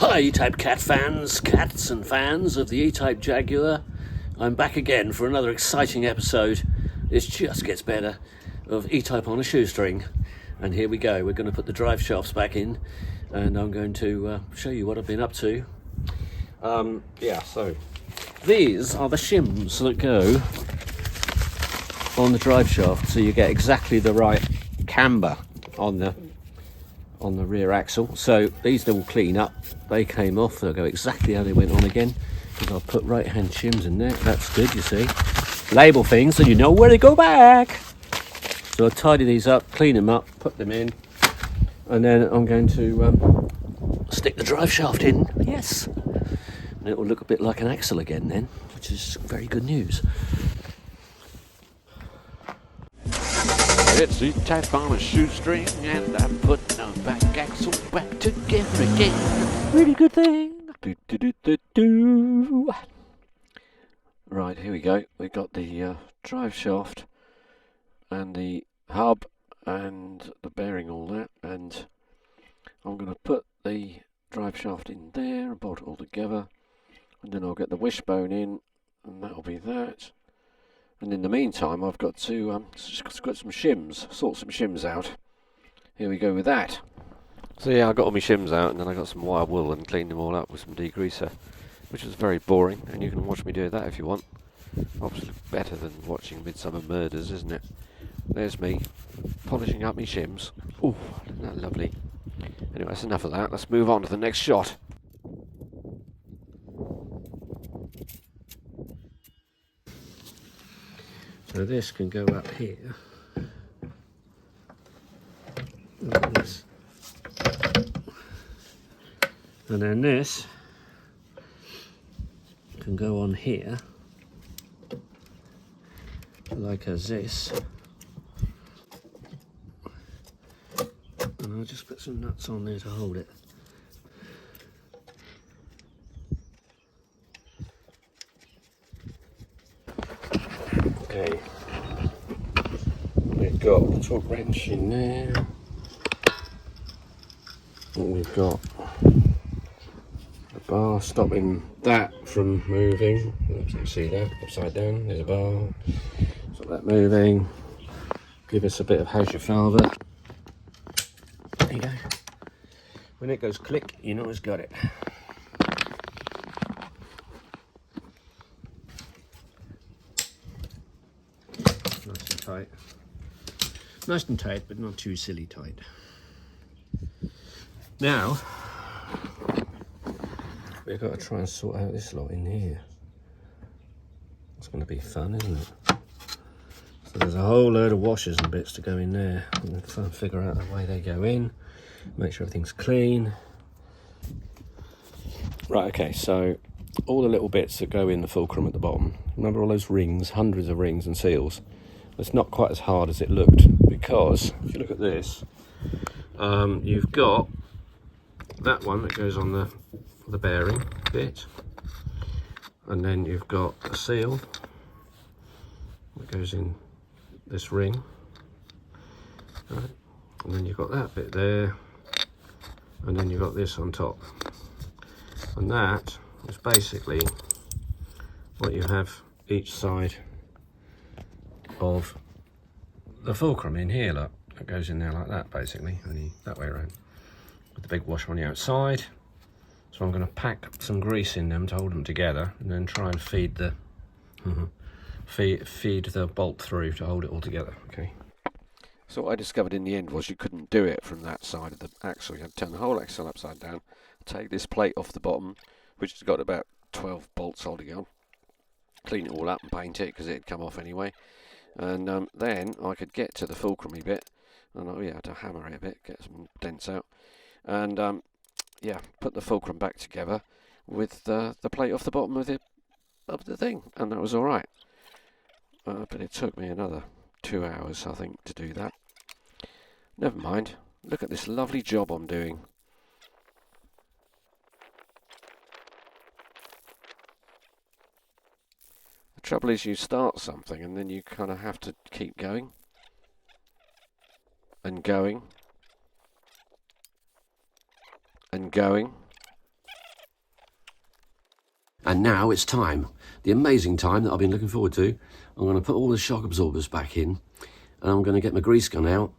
Hi E-Type cats and fans of the E-Type Jaguar. I'm back again for another exciting episode. It just gets better, of E-Type on a shoestring. And here we go, we're going to put the drive shafts back in, and I'm going to show you what I've been up to. So these are the shims that go on the drive shaft, so you get exactly the right camber on the rear axle. So these will clean up, they came off, they'll go exactly how they went on again, because I'll put right hand shims in there. That's good, you see, label things so you know where they go back. So I'll tidy these up, clean them up, put them in, and then I'm going to stick the drive shaft in. Yes, and it will look a bit like an axle again then, which is very good news. It's E-Type on a shoestring, and I'm putting the back axle back together again. Really good thing. Do. Right, here we go. We've got the drive shaft and the hub and the bearing, all that, and I'm going to put the drive shaft in there and bolt it all together, and then I'll get the wishbone in, and that'll be that. And in the meantime, I've got to just got some shims, sort some shims out. Here we go with that. So yeah, I got all my shims out, and then I got some wire wool and cleaned them all up with some degreaser, which was very boring. And you can watch me do that if you want. Obviously better than watching Midsummer Murders, isn't it? There's me polishing up my shims. Oh, isn't that lovely? Anyway, that's enough of that. Let's move on to the next shot. So this can go up here, like this, and then this can go on here, like as this, and I'll just put some nuts on there to hold it. Okay, we've got the torque wrench in there, and we've got a bar stopping that from moving. You can see that upside down, there's a bar, stop that moving, give us a bit of Hauser. There you go. When it goes click, you know it's got it. Nice and tight, but not too silly tight. Now we've got to try and sort out this lot in here. It's going to be fun, isn't it? So there's a whole load of washers and bits to go in there. I'm going to try and figure out the way they go in, make sure everything's clean. Right, okay, so all the little bits that go in the fulcrum at the bottom, remember all those rings, hundreds of rings and seals? It's not quite as hard as it looked, because if you look at this, you've got that one that goes on the bearing bit, and then you've got a seal that goes in this ring, right? And then you've got that bit there, and then you've got this on top, and that is basically what you have each side of the fulcrum in here. Look, it goes in there like that, basically, only that way around, with the big washer on the outside. So I'm going to pack some grease in them to hold them together, and then try and feed the feed the bolt through to hold it all together. Okay. So what I discovered in the end was you couldn't do it from that side of the axle. You had to turn the whole axle upside down, take this plate off the bottom, which has got about 12 bolts holding on, clean it all up and paint it, because it had come off anyway. And then I could get to the fulcrumy bit, and I had to hammer it a bit, get some dents out, and put the fulcrum back together with the plate off the bottom of the thing, and that was all right. But it took me another 2 hours, I think, to do that. Never mind. Look at this lovely job I'm doing. The trouble is, you start something and then you kind of have to keep going and going and going And now it's time, the amazing time that I've been looking forward to. I'm going to put all the shock absorbers back in, and I'm going to get my grease gun out,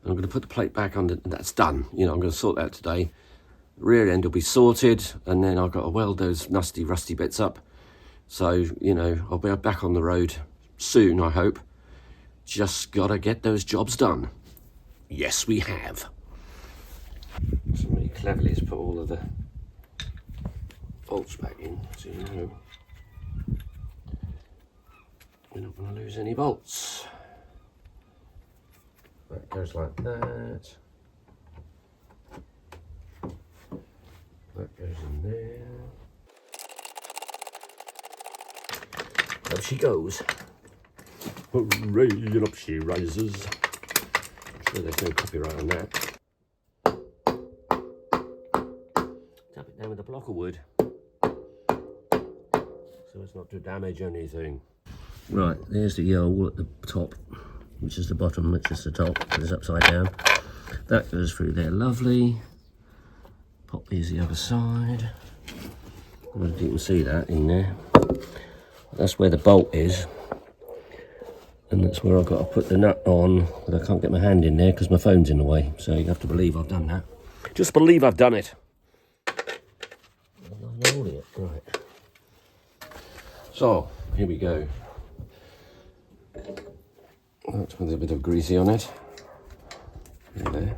and I'm going to put the plate back under. That's done. You know, I'm going to sort that today. Rear end will be sorted, and then I've got to weld those nasty rusty bits up. So, you know, I'll be back on the road soon, I hope. Just got to get those jobs done. Yes, we have. Somebody cleverly has put all of the bolts back in, so you know we're not going to lose any bolts. That goes like that. That goes in there. Up she goes. Hooray, and up she rises. I'm sure there's no copyright on that. Tap it down with a block of wood, so as not to damage anything. Right, there's the yellow at the top, which is the bottom, which is the top, it's upside down. That goes through there, lovely. Pop these the other side. I don't know if you can see that in there. That's where the bolt is. And that's where I've got to put the nut on, but I can't get my hand in there because my phone's in the way. So you have to believe I've done that. Just believe I've done it. I'm not holding it. Right. So, here we go. That's with a bit of greasy on it. There.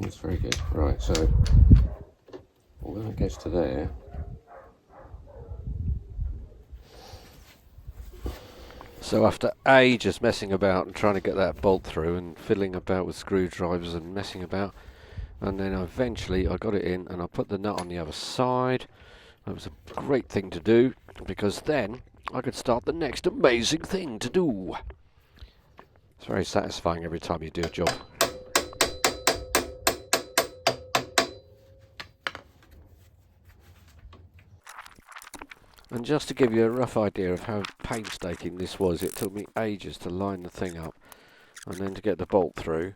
That's very good. Right, so when it gets to there, so after ages messing about and trying to get that bolt through and fiddling about with screwdrivers and messing about, and then eventually I got it in and I put the nut on the other side. That was a great thing to do, because then I could start the next amazing thing to do. It's very satisfying every time you do a job. And just to give you a rough idea of how painstaking this was, it took me ages to line the thing up, and then to get the bolt through,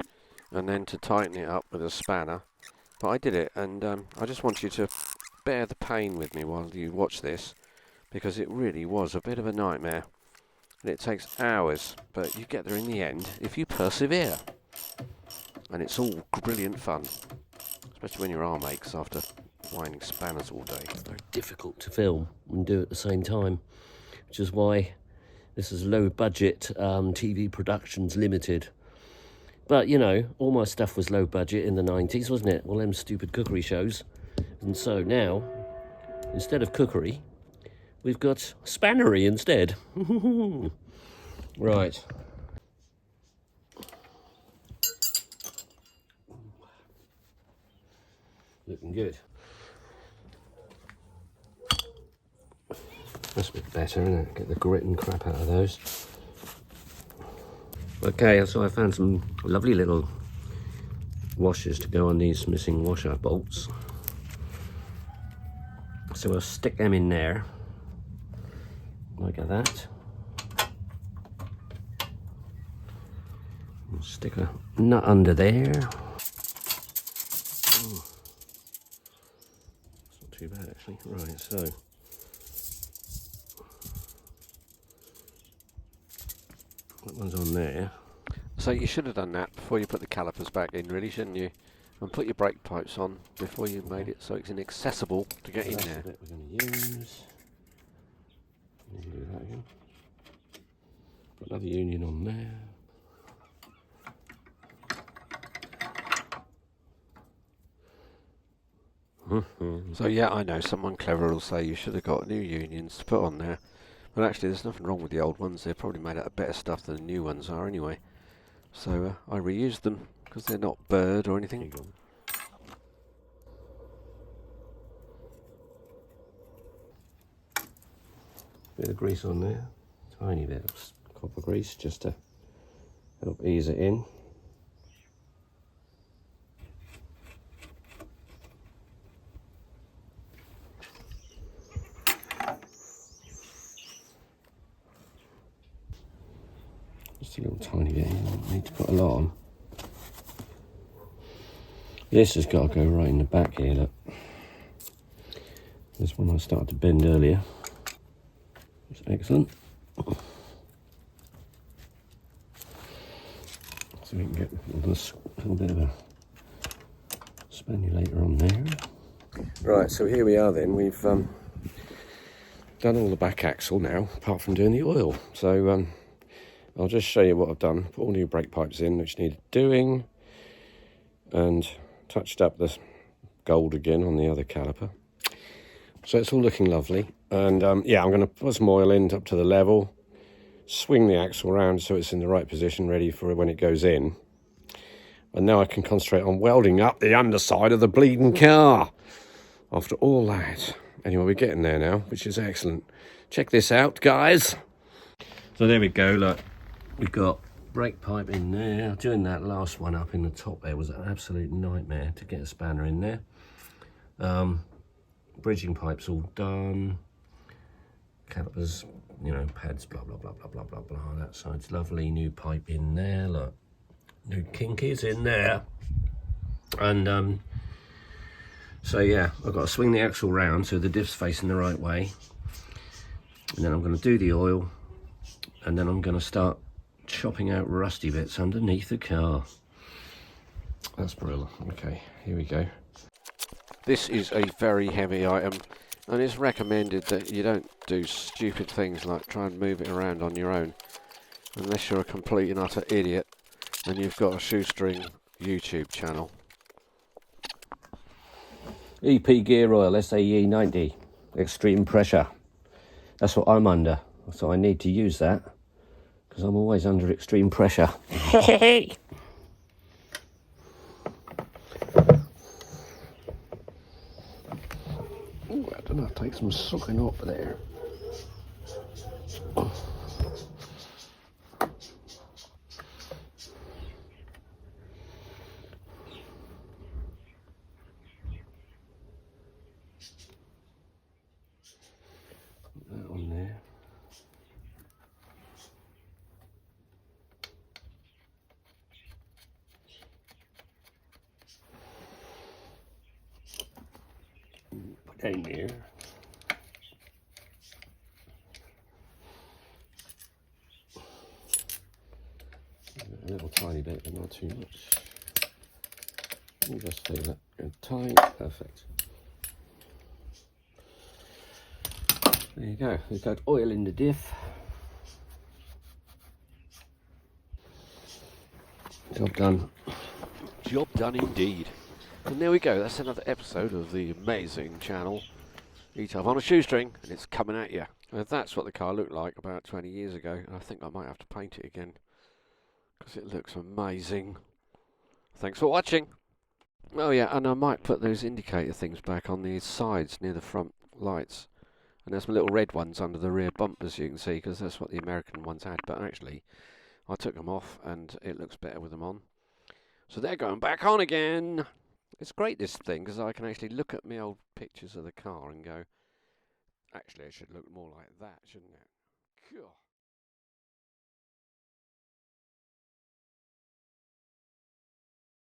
and then to tighten it up with a spanner. But I did it, and I just want you to bear the pain with me while you watch this, because it really was a bit of a nightmare. And it takes hours, but you get there in the end if you persevere. And it's all brilliant fun, especially when your arm aches after winding spanners all day. Very difficult to film and do at the same time, which is why this is low budget TV Productions Limited. But you know, all my stuff was low budget in the 90s, wasn't it? All them stupid cookery shows. And so now, instead of cookery, we've got spannery instead. Right. Looking good. That's a bit better, isn't it? Get the grit and crap out of those. Okay, so I found some lovely little washers to go on these missing washer bolts. So we'll stick them in there, like that. We'll stick a nut under there. Ooh. It's not too bad actually. Right, so that one's on there. So you should have done that before you put the calipers back in, really, shouldn't you? And put your brake pipes on before you made it so it's inaccessible to get in there. That's the bit we're going to use. Do that again. Put another union on there. So yeah, I know someone clever will say you should have got new unions to put on there. But actually there's nothing wrong with the old ones. They're probably made out of better stuff than the new ones are anyway. So I reused them because they're not burred or anything. Bit of grease on there, tiny bit of copper grease just to help ease it in. Just a little tiny bit. You don't need to put a lot on. This has got to go right in the back here, look. This one I started to bend earlier. It's excellent. So we can get a little bit of a spanulator on there. Right, so here we are then. We've done all the back axle now, apart from doing the oil. So I'll just show you what I've done. Put all new brake pipes in, which needed doing, and touched up the gold again on the other caliper. So it's all looking lovely. And yeah, I'm going to put some oil in up to the level, swing the axle around so it's in the right position, ready for when it goes in. And now I can concentrate on welding up the underside of the bleeding car. After all that. Anyway, we're getting there now, which is excellent. Check this out, guys. So there we go, look. We've got brake pipe in there. Doing that last one up in the top there was an absolute nightmare to get a spanner in there. Bridging pipe's all done. Calipers, you know, pads, blah, blah, blah, blah, blah, blah, blah. That side's lovely. New pipe in there, look. New kinkies in there. And so yeah, I've got to swing the axle round so the diff's facing the right way. And then I'm going to do the oil. And then I'm going to start chopping out rusty bits underneath the car. That's brilliant. Okay, here we go. This is a very heavy item, and it's recommended that you don't do stupid things like try and move it around on your own, unless you're a complete and utter idiot and you've got a shoestring YouTube channel. EP gear oil, SAE 90, extreme pressure. That's what I'm under, so I need to use that because I'm always under extreme pressure. Ooh, I don't know, take some sucking up there. Put that on there. Put that in there. A little tiny bit, but not too much. We'll just feel that good tight. Perfect. There you go. We've got oil in the diff. Job done. Job done indeed. And there we go. That's another episode of the amazing channel. Each up on a shoestring, and it's coming at you. And that's what the car looked like about 20 years ago. And I think I might have to paint it again because it looks amazing. Thanks for watching. Oh yeah, and I might put those indicator things back on the sides near the front lights. And there's some little red ones under the rear bumpers you can see, because that's what the American ones had. But actually, I took them off and it looks better with them on. So they're going back on again. It's great, this thing, because I can actually look at my old pictures of the car and go, actually it should look more like that, shouldn't it? Cool.